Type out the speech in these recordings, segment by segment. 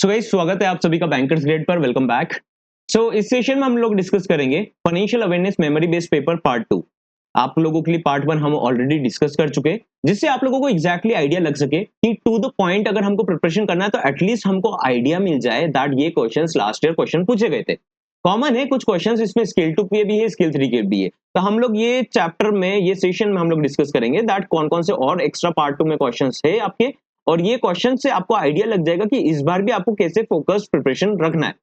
So guys, स्वागत है आप सभी का बैंकर्स ग्रेड पर। Welcome back. इस सेशन में हम लोग डिस्कस करेंगे financial awareness memory based paper part 2। आप लोगों के लिए पार्ट 1 हम ऑलरेडी डिस्कस कर चुके हैं, जिससे आप लोगों को एग्जैक्टली आइडिया लग सके कि टू द पॉइंट अगर हमको प्रिपरेशन करना है तो एटलीस्ट हमको आइडिया मिल जाए दैट ये क्वेश्चंस लास्ट ईयर क्वेश्चन पूछे गए थे। कॉमन है कुछ क्वेश्चंस इसमें, स्किल 2 के भी है, स्किल 3 के भी है। तो हम लोग ये चैप्टर में, ये सेशन में हम लोग डिस्कस करेंगे दैट कौन कौन से और एक्स्ट्रा पार्ट 2 में क्वेश्चंस है आपके, और ये क्वेश्चन से आपको आइडिया लग जाएगा कि इस बार भी आपको कैसे फोकस प्रिपरेशन रखना है।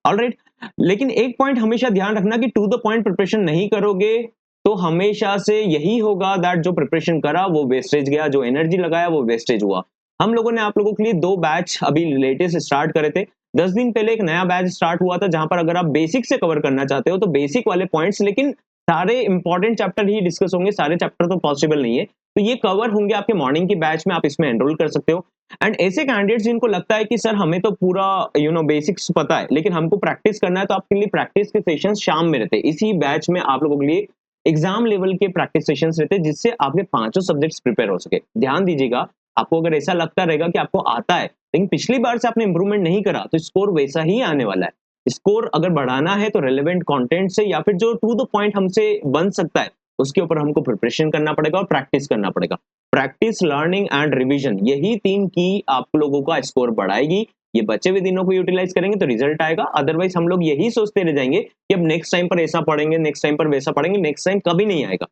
ऑलराइट, लेकिन एक पॉइंट हमेशा ध्यान रखना कि टू द पॉइंट प्रिपरेशन नहीं करोगे तो हमेशा से यही होगा दैट जो प्रिपरेशन करा वो वेस्टेज गया, जो एनर्जी लगाया वो वेस्टेज हुआ। हम लोगों ने आप लोगों के लिए 2 बैच अभी लेटेस्ट स्टार्ट करे थे। 10 दिन पहले एक नया बैच स्टार्ट हुआ था जहां पर अगर आप बेसिक से कवर करना चाहते हो तो बेसिक वाले पॉइंट्स, लेकिन सारे इंपॉर्टेंट चैप्टर ही डिस्कस होंगे, सारे चैप्टर तो पॉसिबल नहीं है, तो ये कवर होंगे आपके मॉर्निंग की बैच में, आप इसमें एनरोल कर सकते हो। एंड ऐसे कैंडिडेट्स जिनको लगता है कि सर हमें तो पूरा बेसिक्स पता है लेकिन हमको प्रैक्टिस करना है, तो आपके लिए प्रैक्टिस के सेशंस शाम में रहते हैं। इसी बैच में आप लोगों के लिए एग्जाम लेवल के प्रैक्टिस सेशंस रहते हैं जिससे आपके पांचों सब्जेक्ट्स प्रिपेयर हो सके। ध्यान दीजिएगा, आपको अगर ऐसा लगता रहेगा कि आपको आता है लेकिन पिछली बार से आपने इंप्रूवमेंट नहीं करा तो स्कोर वैसा ही आने वाला है। स्कोर अगर बढ़ाना है तो रेलेवेंट कंटेंट से या फिर जो टू द पॉइंट हमसे बन सकता है उसके ऊपर हमको प्रिपरेशन करना पड़ेगा और प्रैक्टिस करना पड़ेगा। प्रैक्टिस, लर्निंग एंड रिवीजन, यही 3 की आप लोगों का स्कोर बढ़ाएगी। ये बचे हुए दिनों को यूटिलाइज करेंगे तो रिजल्ट आएगा। अदरवाइज हम लोग यही सोचते रह जाएंगे कि अब नेक्स्ट टाइम पर ऐसा पढ़ेंगे, नेक्स्ट टाइम पर वैसा पढ़ेंगे, नेक्स्ट टाइम कभी नहीं आएगा।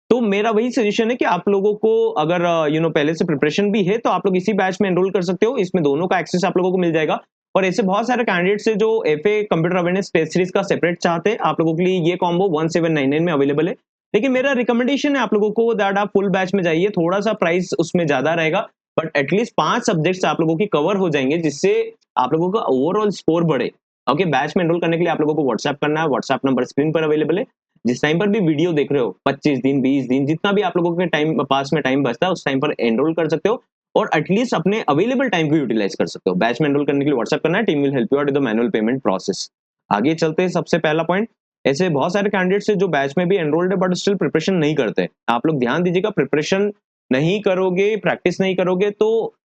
तो मेरा वही सजेशन है कि आप लोगों को अगर पहले से प्रिपरेशन भी है तो आप लोग इसी बैच में एनरोल कर सकते हो। इसमें दोनों का एक्सेस आप लोगों को मिल जाएगा। और ऐसे बहुत सारे कैंडिडेट्स है जो एफए कंप्यूटर अवेयरनेस टेस्ट सीरीज का सेपरेट चाहते हैं, आप लोगों के लिए ये कॉम्बो 1799 में अवेलेबल है। लेकिन मेरा रिकमेंडेशन है आप लोगों को दैट आप फुल बैच में जाइए, थोड़ा सा प्राइस उसमें ज्यादा रहेगा बट एटलीस्ट 5 सब्जेक्ट्स आप लोगों की कवर हो जाएंगे जिससे आप लोगों का ओवरऑल स्कोर बढ़े। ओके, बैच में एनरोल करने के लिए आप लोगों को व्हाट्सएप करना है, व्हाट्सएप नंबर स्क्रीन पर अवेलेबल है। जिस टाइम पर भी वीडियो देख रहे हो, 25 दिन 20 दिन जितना भी आप लोगों के टाइम पास में टाइम बचता है उस टाइम पर एनरोल कर सकते हो और एटलीस्ट अपने अवेलेबल टाइम को यूटिलाइज कर सकते हो। बैच में एनरोल करने के लिए व्हाट्सएप करना है, team will help you out with the manual payment process. आगे चलते हैं, सबसे पहला पॉइंट, ऐसे बहुत सारे कैंडिडेट्स है जो बैच में भी एनरोल्ड है बट स्टिल प्रिपरेशन नहीं करते। आप लोग ध्यान दीजिएगा, प्रिपरेशन नहीं करोगे, प्रैक्टिस नहीं करोगे तो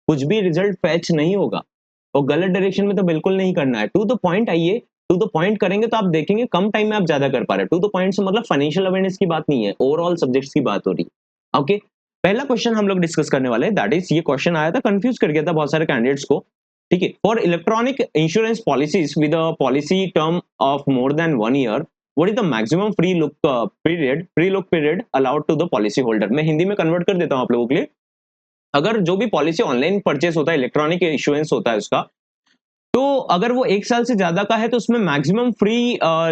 कुछ भी रिजल्ट फैच नहीं होगा और गलत डायरेक्शन में तो बिल्कुल नहीं करना है। टू द पॉइंट आइए, टू द पॉइंट करेंगे तो आप देखेंगे कम टाइम में आप ज्यादा कर पा रहे हैं। टू द पॉइंट से मतलब फाइनेंशियल अवेयरनेस की बात नहीं है, ओवरऑल सब्जेक्ट्स की बात हो रही है। ओके, पहला क्वेश्चन हम लोग डिस्कस करने वाले हैं, दैट इज, ये क्वेश्चन आया था, कंफ्यूज कर गया था बहुत सारे कैंडिडेट्स को। ठीक है, for electronic insurance policies with a policy term of more than 1 year, what is the maximum free look period allowed to the policy holder. मैं हिंदी में कन्वर्ट कर देता हूं आप लोगों के लिए। अगर जो भी पॉलिसी ऑनलाइन परचेस होता है, इलेक्ट्रॉनिक इश्योरेंस होता है उसका, तो अगर वो 1 साल से ज्यादा का है तो उसमें maximum free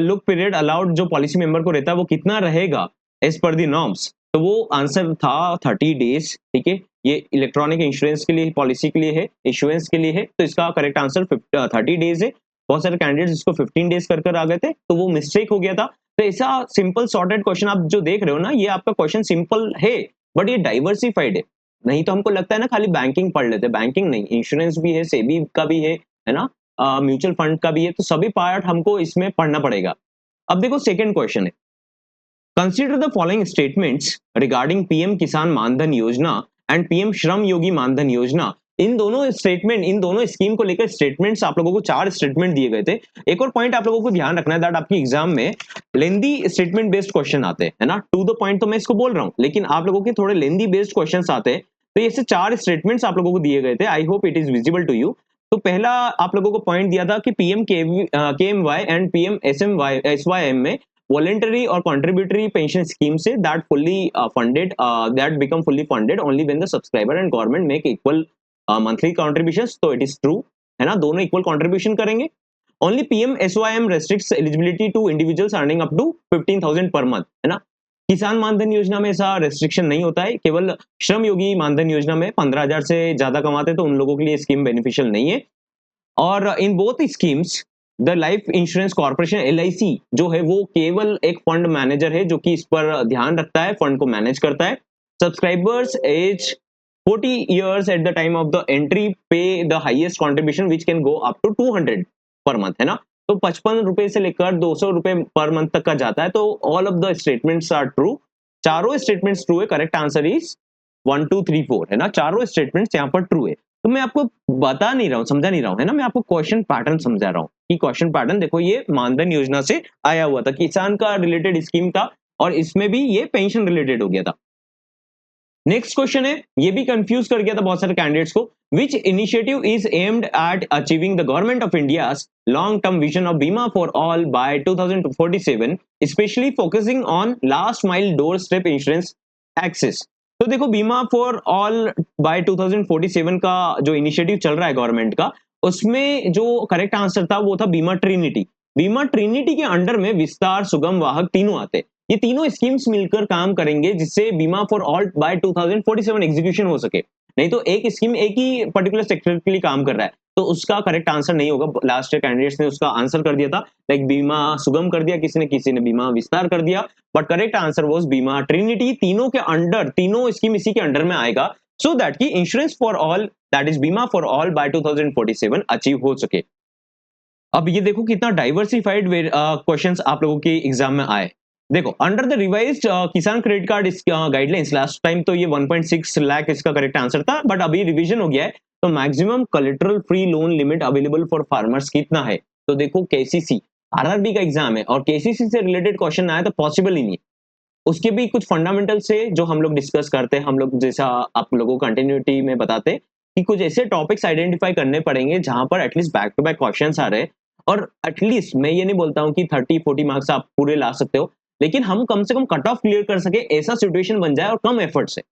look period allowed जो पॉलिसी मेंबर को रहता है वो कितना रहेगा एज पर दी नॉर्म्स। तो वो आंसर था 30 डेज। ठीक है, ये इलेक्ट्रॉनिक इंश्योरेंस के लिए, पॉलिसी के लिए है, इश्योरेंस के लिए है, तो इसका करेक्ट आंसर 30 डेज है। बहुत सारे कैंडिडेट्स इसको 15 डेज कर आ गए थे तो वो मिस्टेक हो गया था। तो ऐसा सिंपल सॉर्टेड क्वेश्चन आप जो देख रहे हो ना, ये आपका क्वेश्चन सिंपल है बट ये डाइवर्सिफाइड है। नहीं तो हमको लगता है ना खाली बैंकिंग पढ़ लेते, बैंकिंग नहीं, इंश्योरेंस भी है, सेबी का भी है ना, म्यूचुअल फंड का भी है, तो सभी पार्ट हमको इसमें पढ़ना पड़ेगा। अब देखो सेकंड क्वेश्चन है, consider the following statements regarding PM किसान मानधन योजना एंड पीएम श्रम योगी मानधन योजना। इन दोनों स्टेटमेंट, इन दोनों स्कीम को लेकर स्टेटमेंट्स आप लोगों को 4 स्टेटमेंट दिए गए थे। एक और पॉइंट आप लोगों को ध्यान रखना है दैट आपकी एग्जाम में लेंदी स्टेटमेंट बेस्ड क्वेश्चन आते हैं, है ना। टू द पॉइंट तो मैं इसको बोल रहा हूं लेकिन आप लोगों के थोड़े लेंदी बेस्ड क्वेश्चंस आते हैं। तो ऐसे 4 स्टेटमेंट्स आप लोगों को दिए गए थे, I hope it is visible to you. तो पहला आप लोगों को पॉइंट दिया था कि PM KMY and PM SYM में वॉलेंटरी और कॉन्ट्रीब्यूटरी पेंशन स्कीम से that fully funded, that become fully funded only when the subscriber and government make equal monthly contributions. तो इट इज ट्रू, है ना, दोनों इक्वल कॉन्ट्रीब्यूशन करेंगे। Only PM SYM restricts eligibility to individuals earning up to 15,000 per month, है ना। किसान मानधन योजना में ऐसा रेस्ट्रिक्शन नहीं होता है, केवल श्रम योगी मानधन योजना में 15,000 से ज्यादा कमाते तो उन लोगों के लिए स्कीम बेनिफिशियल नहीं है। और in both schemes the life insurance corporation LIC जो है वो केवल एक फंड मैनेजर है जो कि इस पर ध्यान रखता है, फंड को मैनेज करता है। Subscribers age 40 years at the time of the entry pay the highest contribution which can go up to 200 per month, है ना। तो 55 रुपए से लेकर 200 रुपए पर मंथ तक का जाता है। तो all of the statements are true, चारों स्टेटमेंट्स ट्रू है। करेक्ट आंसर इज 1 2 3 4, है ना, चारों स्टेटमेंट्स यहाँ पर ट्रू है। तो मैं आपको बता नहीं रहा हूँ, समझा नहीं रहा हूँ, है ना, मैं आपको क्वेश्चन पैटर्न समझा रहा हूँ कि क्वेश्चन पैटर्न देखो, ये मानधन योजना से आया हुआ था, किसान का रिलेटेड स्कीम था और इसमें भी ये पेंशन रिलेटेड हो गया था। नेक्स्ट क्वेश्चन है, ये भी कंफ्यूज कर गया था बहुत सारे कैंडिडेट्स को। Which initiative is aimed at achieving the government of India's long term vision of Bima for all by 2047, specially focusing on last mile door step insurance access. तो देखो, बीमा फॉर ऑल बाय 2047 का जो इनिशिएटिव चल रहा है government का, उसमें जो करेक्ट आंसर था वो था बीमा ट्रिनिटी। बीमा ट्रिनिटी के अंडर में विस्तार, सुगम, वाहक तीनों आते हैं। ये तीनों स्कीम्स मिलकर काम करेंगे जिससे बीमा फॉर ऑल बाय 2047 एग्जीक्यूशन हो सके। नहीं तो एक स्कीम एक ही पर्टिकुलर सेक्टर के लिए काम कर रहा है, तो उसका करेक्ट आंसर नहीं होगा। लास्ट ईयर कैंडिडेट्स ने उसका आंसर कर दिया था, लाइक बीमा सुगम कर दिया किसी ने बीमा विस्तार कर दिया, बट करेक्ट आंसर वाज बीमा ट्रिनिटी। तीनों के अंडर, तीनों स्कीम इसी के अंडर में आएगा, सो दैट की insurance for all, that is बीमा फॉर ऑल बाय 2047 अचीव हो सके। अब ये देखो कितना डाइवर्सिफाइड क्वेश्चंस आप लोगों के एग्जाम में आए। देखो, अंडर द रिवाइज्ड किसान credit card guidelines, last time तो ये 1.6 लाख इसका करेक्ट आंसर था, बट अभी रिवीजन हो गया है, तो maximum collateral free loan limit available for farmers कितना है। तो देखो, केसीसी आरआरबी का एग्जाम है और केसीसी से रिलेटेड क्वेश्चन आया तो पॉसिबल ही नहीं है। उसके भी कुछ फंडामेंटल से जो हम लोग डिस्कस करते हैं, हम लोग जैसा आप लोगों को कंटिन्यूटी में बताते हैं कि कुछ ऐसे टॉपिक्स आइडेंटिफाई करने पड़ेंगे जहां पर at least back to back questions आ रहे हैं। और एटलीस्ट मैं ये नहीं बोलता हूँ कि 30-40 मार्क्स आप पूरे ला सकते हो, लेकिन हम कम से कम कट ऑफ क्लियर कर सके, ऐसा सिचुएशन बन जाए और कम एफर्ट से।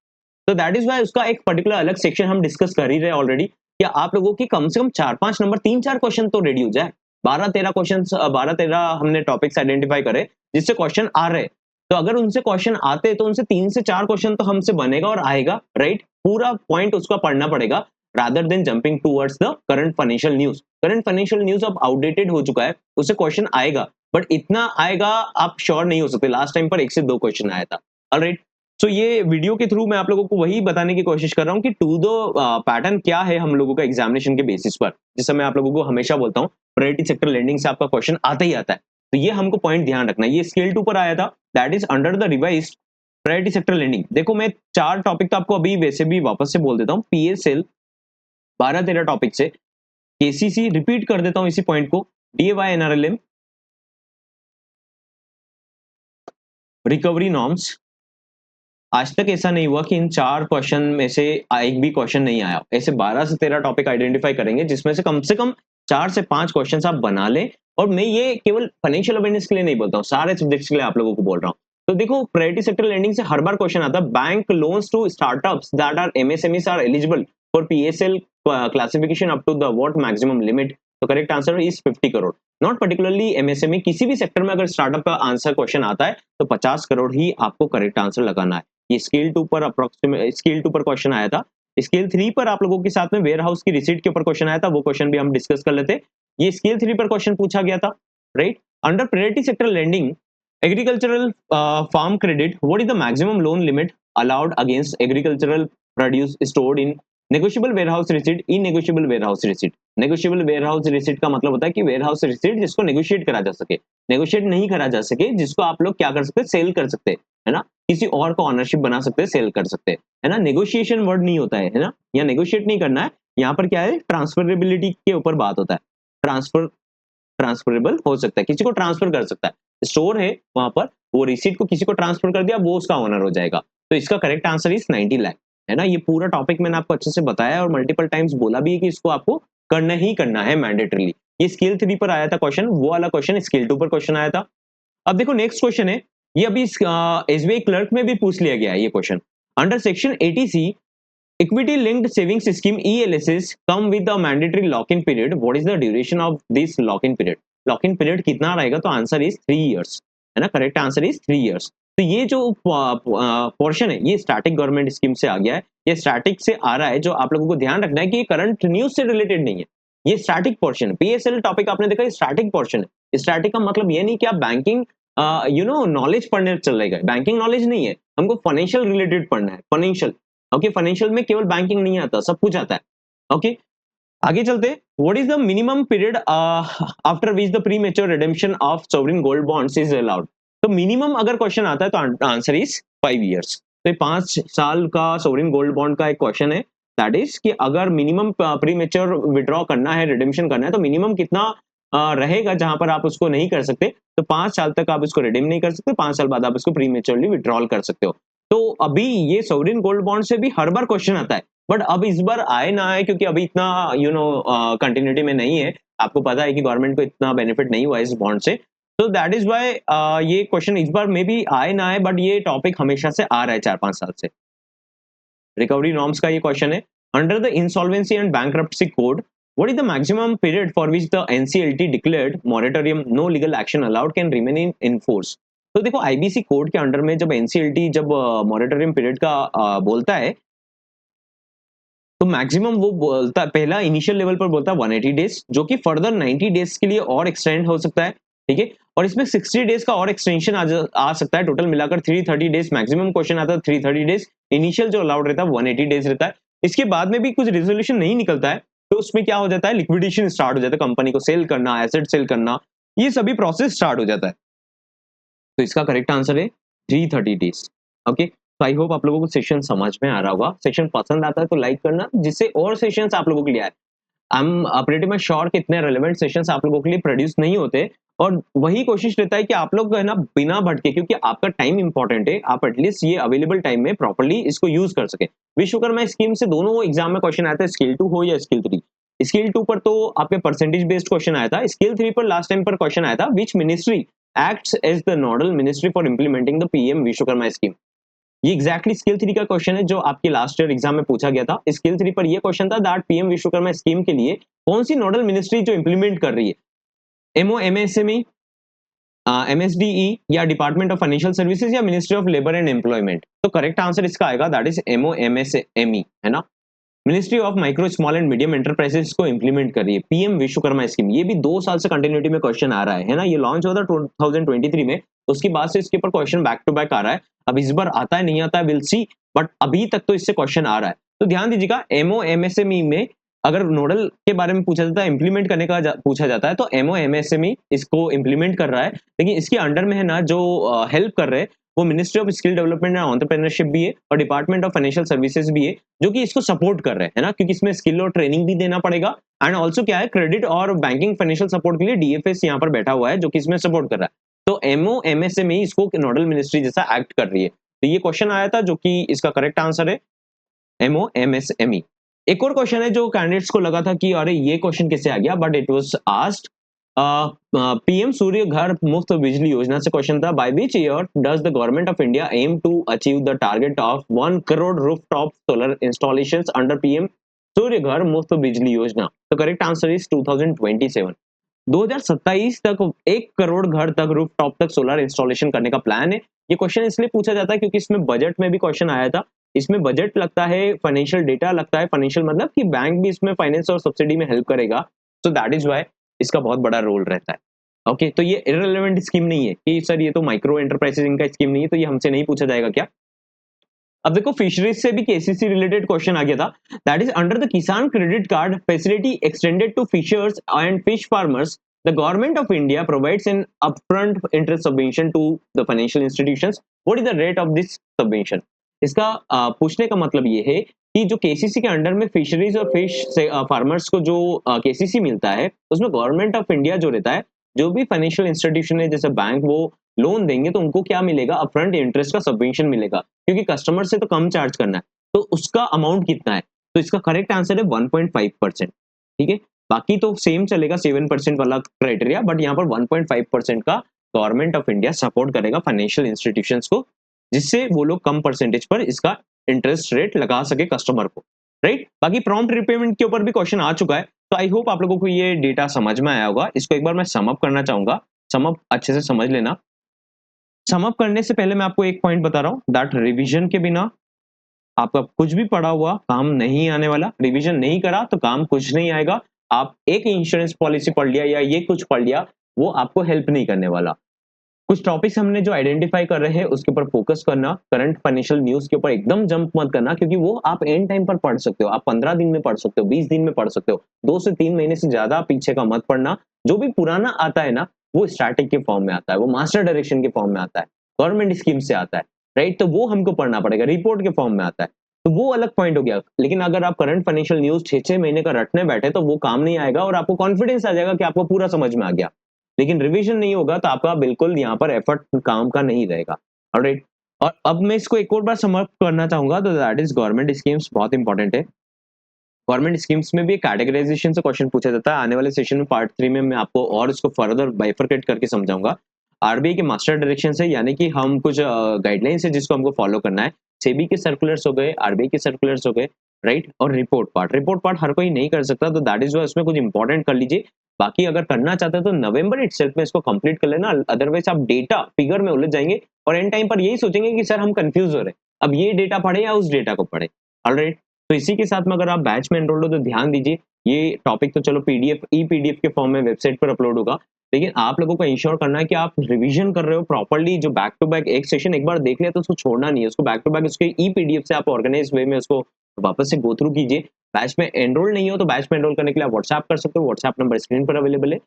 तो दैट इज वाई उसका एक पर्टिकुलर अलग सेक्शन हम डिस्कस कर ही रहे ऑलरेडी, कि आप लोगों की कम से कम 4-5 नंबर, 3-4 क्वेश्चन तो रेडी हो जाए। 12-13 क्वेश्चन, 12-13 हमने टॉपिक्स आइडेंटिफाई करे जिससे क्वेश्चन आ रहे, तो अगर उनसे क्वेश्चन आते तो उनसे 3 से 4 क्वेश्चन तो हमसे बनेगा और आएगा, राइट। पूरा पॉइंट उसका पढ़ना पड़ेगा rather than jumping towards the current financial news. Current financial news अब आउटडेटेड हो चुका है, उससे क्वेश्चन आएगा, बट इतना आएगा आप श्योर नहीं हो सकते। लास्ट टाइम पर 1 से 2 क्वेश्चन आया था, ऑलराइट। सो ये वीडियो के थ्रू मैं आप लोगों को वही बताने की कोशिश कर रहा हूँ कि टू द पैटर्न क्या है हम लोगों का एग्जामिनेशन के बेसिस पर। जैसे मैं आप लोगों को हमेशा बोलता हूँ, प्रायोरिटी सेक्टर लेंडिंग से आपका क्वेश्चन आता ही आता है, तो ये हमको पॉइंट ध्यान रखना है। ये स्केल 2 पर आया था, that is under the revised priority sector lending. देखो, मैं 4 टॉपिक तो आपको अभी वैसे भी वापस से बोल देता हूँ। पीएसएल 12-13 टॉपिक से, केसीसी रिपीट कर देता हूँ इसी पॉइंट को, डीएवाई एनआरएलएम, रिकवरी नॉर्म्स। आज तक ऐसा नहीं हुआ कि इन 4 क्वेश्चन में से एक भी क्वेश्चन नहीं आया। ऐसे 12 से 13 टॉपिक आइडेंटिफाई करेंगे जिसमें से कम 4 से 5 क्वेश्चन आप बना लें। और मैं ये केवल फाइनेंशियल अवेयरनेस के लिए नहीं बोलता हूँ, सारे सब्जेक्ट्स के लिए आप लोगों को बोल रहा हूँ। तो देखो, प्रायोरिटी सेक्टर लेंडिंग से हर बार क्वेश्चन आता है, bank loans to startups that are MSMEs are eligible for PSL classification up to the what maximum limit. तो correct answer is 50 crore. Not particularly MSME, किसी भी सेक्टर में अगर स्टार्टअप का आंसर क्वेश्चन आता है तो 50 करोड़ ही आपको करेक्ट आंसर लगाना है। ये स्केल 2 पर अप्रोक्सीमेट स्केल 2 पर क्वेश्चन आया था। स्केल 3 पर आप लोगों के साथ में वेयर हाउस की रिसीट के ऊपर क्वेश्चन आया था, वो क्वेश्चन भी हम डिस्कस कर लेते। ये स्केल 3 पर क्वेश्चन पूछा गया था, right. Under priority sector lending agricultural farm credit, what is the maximum loan limit allowed against agricultural produce stored in negotiable warehouse receipt, in negotiable warehouse receipt. Negotiable warehouse receipt का मतलब होता है कि warehouse receipt जिसको negotiate करा जा सके, negotiate नहीं करा जा सके, जिसको आप लोग क्या कर सकते हैं, सेल कर सकते हैं, है ना। किसी और को ऑनरशिप बना सकते हैं, सेल कर सकते हैं, है ना। नेगोशिएशन वर्ड नहीं होता है ना, या नेगोशिएट नहीं करना है। यहाँ पर क्या है, ट्रांसफरेबिलिटी के ऊपर बात होता है। ट्रांसफरेबल हो सकता है, किसी को ट्रांसफर कर सकता है। स्टोर है वहां पर, वो रिसीट को किसी को ट्रांसफर कर दिया, वो उसका ओनर हो जाएगा। तो इसका करेक्ट आंसर इज 90 लाख, है ना। ये पूरा टॉपिक मैंने आपको अच्छे से बताया और मल्टीपल टाइम्स बोला भी है कि इसको आपको करना ही करना है मैंडेटरीली। ये स्केल 3 पर आया था क्वेश्चन, वो वाला क्वेश्चन स्केल 2 पर क्वेश्चन आया था। अब देखो नेक्स्ट क्वेश्चन है, ये अभी एसबीआई क्लर्क में भी पूछ लिया गया है ये question. Under section 80C equity linked savings scheme ELSs come with the mandatory lock in period, what is the duration of this lock in period. Lock in period कितना रहेगा, तो आंसर इज 3 इयर्स, है ना। Correct answer is 3 years. तो ये जो portion है ये स्टैटिक गवर्नमेंट स्कीम से आ गया है, ये स्टैटिक से आ रहा है। जो आप लोगों को ध्यान रखना है कि ये करंट न्यूज से रिलेटेड नहीं है, ये स्टैटिक पोर्शन है। पीएसएल टॉपिक आपने देखा, स्टैटिक पोर्शन है। स्टैटिक का मतलब ये नहीं कि आप बैंकिंग नॉलेज पढ़ने चल रहे, बैंकिंग नॉलेज नहीं है, हमको फाइनेंशियल रिलेटेड पढ़ना है, फाइनेंशियल। ओके, फाइनेंशियल में केवल बैंकिंग नहीं आता, सब कुछ आता है। ओके, आगे चलते। What is the minimum period after which the pre mature redemption of sovereign gold bonds is allowed. तो मिनिमम अगर क्वेश्चन आता है तो आंसर इज 5 इयर्स। तो 5 साल का सोवरेन गोल्ड बॉन्ड का एक क्वेश्चन है, दैट इज कि अगर मिनिमम प्रीमेच्योर विड्रॉ करना है, रिडेम्पशन करना है, तो मिनिमम कितना रहेगा जहां पर आप उसको नहीं कर सकते, तो 5 साल तक आप उसको रिडीम नहीं कर सकते, 5 साल बाद आप उसको प्रीमेच्योरली विड्रॉल कर सकते हो। तो अभी ये सोवरिन गोल्ड बॉन्ड से भी हर बार क्वेश्चन आता है, बट अब इस बार आए ना आए, क्योंकि अभी इतना कंटिन्यूटी में नहीं है, आपको पता है कि गवर्नमेंट को इतना बेनिफिट नहीं हुआ इस बॉन्ड से, तो दैट इज वाई ये क्वेश्चन इस बार मे बी आए ना आए, बट ये टॉपिक हमेशा से आ रहा है 4-5 साल से। रिकवरी नॉर्म्स का ये क्वेश्चन है, under the insolvency and bankruptcy code what is the maximum period for which the NCLT declared moratorium no legal action allowed can remain in force? तो देखो आईबीसी कोड के अंडर में जब NCLT जब moratorium period का बोलता है, तो मैक्सिमम वो बोलता है, पहला इनिशियल लेवल पर बोलता है 180 डेज, जो कि फर्दर 90 डेज के लिए और एक्सटेंड हो सकता है, ठीक है, और इसमें 60 डेज का और एक्सटेंशन आ सकता है, टोटल मिलाकर 330 डेज मैक्सिमम क्वेश्चन आता है, 330 डेज इनिशियल जो अलाउड रहता है 180 डेज रहता है। इसके बाद में भी कुछ रेजोल्यूशन नहीं निकलता है, तो उसमें क्या हो जाता है, लिक्विडेशन स्टार्ट हो जाता है, कंपनी को सेल करना, एसेट सेल करना, ये सभी प्रोसेस स्टार्ट हो जाता है। तो इसका करेक्ट आंसर है 330 डेज। ओके, तो आई होप आप लोगों को सेशन समझ में आ रहा होगा। सेशन पसंद आता है तो लाइक करना, जिससे और सेशंस आप लोगों के लिए आए। I am pretty much sure कि इतने रेलेवेंट सेशंस आप लोगों के लिए प्रोड्यूस नहीं होते, और वही कोशिश रहता है कि आप लोग है ना बिना भटके, क्योंकि आपका टाइम इंपॉर्टेंट है, आप एटलीस्ट ये अवेलेबल टाइम में प्रॉपर्ली इसको यूज कर सके। विश्वकर्मा स्कीम से दोनों एग्जाम में क्वेश्चन आया था, स्किल 2 हो या स्किल 3। स्किल 2 पर तो आपके परसेंटेज बेस्ड क्वेश्चन आया था, स्किल 3 पर लास्ट टाइम पर क्वेश्चन आया था, which ministry acts as the nodal ministry for implementing the PM Vishwakarma scheme. ये एग्जैक्टली स्किल 3 का क्वेश्चन है जो आपके लास्ट ईयर एग्जाम में पूछा गया था। स्किल 3 पर ये क्वेश्चन था दैट पीएम विश्वकर्मा स्कीम के लिए कौन सी नोडल मिनिस्ट्री जो इंप्लीमेंट कर रही है, एमओएमएसएमई, एमएसडीई या डिपार्टमेंट ऑफ फाइनेंशियल सर्विसेज या ministry of labour and employment. तो करेक्ट आंसर इसका आएगा दैट इज एमओएमएसएमई, है ना। Ministry of micro small and medium enterprises को इंप्लीमेंट कर रही है पीएम विश्वकर्मा स्कीम। ये भी 2 साल से कंटिन्यूटी में क्वेश्चन आ रहा है ना। ये लॉन्च हुआ था 2023 में, उसके बाद से इसके ऊपर क्वेश्चन बैक टू बैक आ रहा है। अब इस बार आता है नहीं आता है विल सी, बट अभी तक तो इससे क्वेश्चन आ रहा है। तो ध्यान दीजिएगा, एमओएमएसएमई में अगर नोडल के बारे में पूछा जाता है, इंप्लीमेंट करने का पूछा जाता है, तो एमओएमएसएमई इसको इंप्लीमेंट कर रहा है, लेकिन इसके अंडर में है ना जो हेल्प कर रहे हैं वो ministry of skill development and entrepreneurship भी है और डिपार्टमेंट ऑफ फाइनेंशियल सर्विसेज भी है, जो कि इसको सपोर्ट कर रहे हैं, है ना, क्योंकि इसमें स्किल और ट्रेनिंग भी देना पड़ेगा। एंड ऑल्सो क्या है, क्रेडिट और बैंकिंग फाइनेंशियल सपोर्ट के लिए डीएफएस यहाँ पर बैठा हुआ है जो कि इसमें सपोर्ट कर रहा है। तो एमओएमएसएमई इसको नोडल मिनिस्ट्री जैसा एक्ट कर रही है। तो ये क्वेश्चन आया था जो कि इसका करेक्ट आंसर है एमओएमएसएमई। एक और क्वेश्चन है जो कैंडिडेट्स को लगा था कि अरे ये क्वेश्चन कैसे आ गया, but it was asked PM Surya Ghar Muft Bijli Yojana से क्वेश्चन था, by which year does the government of India aim to achieve the target of 1 crore rooftop solar installations under PM Surya Ghar Muft Bijli योजना। तो करेक्ट आंसर इज 2027। 2027 तक 1 करोड़ घर तक रूफटॉप तक सोलर इंस्टॉलेशन करने का प्लान है। ये क्वेश्चन इसलिए पूछा जाता है क्योंकि इसमें बजट में भी क्वेश्चन आया था। इसमें बजट लगता है, फाइनेंशियल डेटा लगता है, फाइनेंशियल मतलब कि बैंक भी इसमें फाइनेंस और सब्सिडी में हेल्प करेगा। सो दैट इज व्हाई इसका बहुत बड़ा रोल रहता है। ओके, तो ये इररिलेवेंट स्कीम नहीं है कि सर ये तो माइक्रो एंटरप्राइजेस इनका स्कीम नहीं है, तो ये हमसे नहीं पूछा जाएगा क्या। अब देखो फिशरीज से भी केसीसी रिलेटेड क्वेश्चन आ गया था, that is under the Kisan credit card facility extended to fishers and fish farmers the government of India provides an upfront interest subvention to the financial institutions, what is the rate of this subvention. इसका पूछने का मतलब ये है कि जो KCC के under में फिशरीज और फिश फार्मर्स को जो केसीसी मिलता है, उसमें गवर्नमेंट ऑफ इंडिया जो रहता है, जो भी फाइनेंशियल इंस्टीट्यूशन है जैसे बैंक, वो लोन देंगे तो उनको क्या मिलेगा, अपफ्रंट इंटरेस्ट का सबवेंशन मिलेगा, क्योंकि कस्टमर से तो कम चार्ज करना है, तो उसका अमाउंट कितना है। तो इसका करेक्ट आंसर है 1.5%। ठीक है, बाकी तो सेम चलेगा 7% वाला क्राइटेरिया, बट यहाँ पर 1.5% का गवर्नमेंट ऑफ इंडिया सपोर्ट करेगा फाइनेंशियल इंस्टीट्यूशंस को, जिससे वो लोग कम परसेंटेज पर इसका इंटरेस्ट रेट लगा सके कस्टमर को, राइट। बाकी प्रॉम्प्ट रिपेमेंट के ऊपर भी क्वेश्चन आ चुका है, तो आई होप आप लोगों को ये डेटा समझ में आया होगा। इसको एक बार मैं समअप करना चाहूंगा, समअप अच्छे से समझ लेना। समअप करने से पहले मैं आपको एक पॉइंट बता रहा हूँ, दैट रिवीजन के बिना आपका कुछ भी पढ़ा हुआ काम नहीं आने वाला। रिवीजन नहीं करा तो काम कुछ नहीं आएगा। आप एक इंश्योरेंस पॉलिसी पढ़ लिया या ये कुछ पढ़ लिया, वो आपको हेल्प नहीं करने वाला। कुछ टॉपिक्स हमने जो आइडेंटिफाई कर रहे हैं उसके ऊपर फोकस करना, करंट फाइनेंशियल न्यूज के ऊपर एकदम जंप मत करना, क्योंकि वो आप एंड टाइम पर पढ़ सकते हो, आप 15 दिन में पढ़ सकते हो, 20 दिन में पढ़ सकते हो, 2 से 3 महीने से ज्यादा पीछे का मत पढ़ना। जो भी पुराना आता है ना, वो स्टैटिक के फॉर्म में आता है, वो मास्टर डायरेक्शन के फॉर्म में आता है, गवर्नमेंट स्कीम से आता है, राइट। तो वो हमको पढ़ना पड़ेगा, रिपोर्ट के फॉर्म में आता है। तो वो अलग पॉइंट हो गया। लेकिन अगर आप करंट फाइनेंशियल न्यूज 6-6 महीने का रटने बैठे तो वो काम नहीं आएगा और आपको कॉन्फिडेंस आ जाएगा कि आपको पूरा समझ में आ गया। लेकिन रिवीजन नहीं होगा तो आपका बिल्कुल यहाँ पर एफर्ट काम का नहीं रहेगा। ऑलराइट। और अब मैं इसको एक और बार समअप करना चाहूंगा, तो दैट इज गवर्नमेंट स्कीम्स बहुत इंपॉर्टेंट है। गवर्नमेंट स्कीम्स में भी कैटेगराइजेशन से क्वेश्चन पूछा जाता है। आने वाले सेशन में पार्ट 3 में मैं आपको और इसको फर्दर बाइफरकेट करके समझाऊंगा। आरबीआई के मास्टर डायरेक्शन से, यानी कि हम कुछ गाइडलाइंस है जिसको हमको फॉलो करना है। सेबी के सर्कुलर्स हो गए, आरबीआई के सर्कुलर्स हो गए, राइट। और रिपोर्ट पार्ट हर कोई नहीं कर सकता, तो दैट इज वाई उसमें कुछ इंपॉर्टेंट कर लीजिए। बाकी अगर करना चाहते हैं तो नवंबर इटसेल्फ में इसको कंप्लीट कर लेना, अदरवाइज आप डेटा फिगर में उलझ जाएंगे और एंड टाइम पर यही सोचेंगे कि सर हम कंफ्यूज हो रहे हैं, अब ये डेटा पढ़े या उस डेटा को पढ़े। ऑलराइट। तो इसी के साथ में अगर आप बैच में एनरोल्ड हो तो ध्यान दीजिए, ये टॉपिक तो चलो पीडीएफ ई पीडीएफ के फॉर्म में वेबसाइट पर अपलोड होगा, लेकिन आप लोगों को इंश्योर करना है कि आप रिवीजन कर रहे हो प्रॉपर्ली। जो बैक टू बैक एक सेशन एक बार देख लिया तो उसको छोड़ना नहीं है, उसको बैक टू बैक उसके ई पीडीएफ से आप ऑर्गेनाइज वे में उसको वापस से गो थ्रू कीजिए। बैच में एनरोल नहीं हो तो बैच में एनरोल करने के लिए आप व्हाट्सएप कर सकते हो, व्हाट्सएप नंबर स्क्रीन पर अवेलेबल है।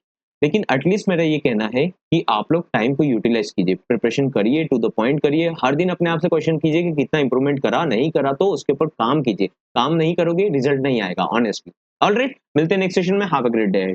लेकिन एटलीस्ट मेरा ये कहना है कि आप लोग टाइम को यूटिलाइज कीजिए, प्रिपरेशन करिए, टू द पॉइंट करिए। हर दिन अपने आप से क्वेश्चन कीजिए कि कितना इंप्रूवमेंट करा, नहीं करा तो उसके ऊपर काम कीजिए। काम नहीं करोगे रिजल्ट नहीं आएगा ऑनेस्टली। ऑलराइट, मिलते हैं नेक्स्ट सेशन में। Have a great day.